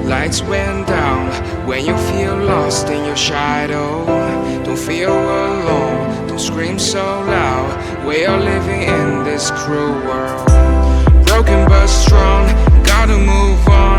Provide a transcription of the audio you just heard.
Lights went down when you feel lost in your shadow. Don't feel alone, don't scream so loud. We are living in this cruel world. Broken but strong, gotta move on.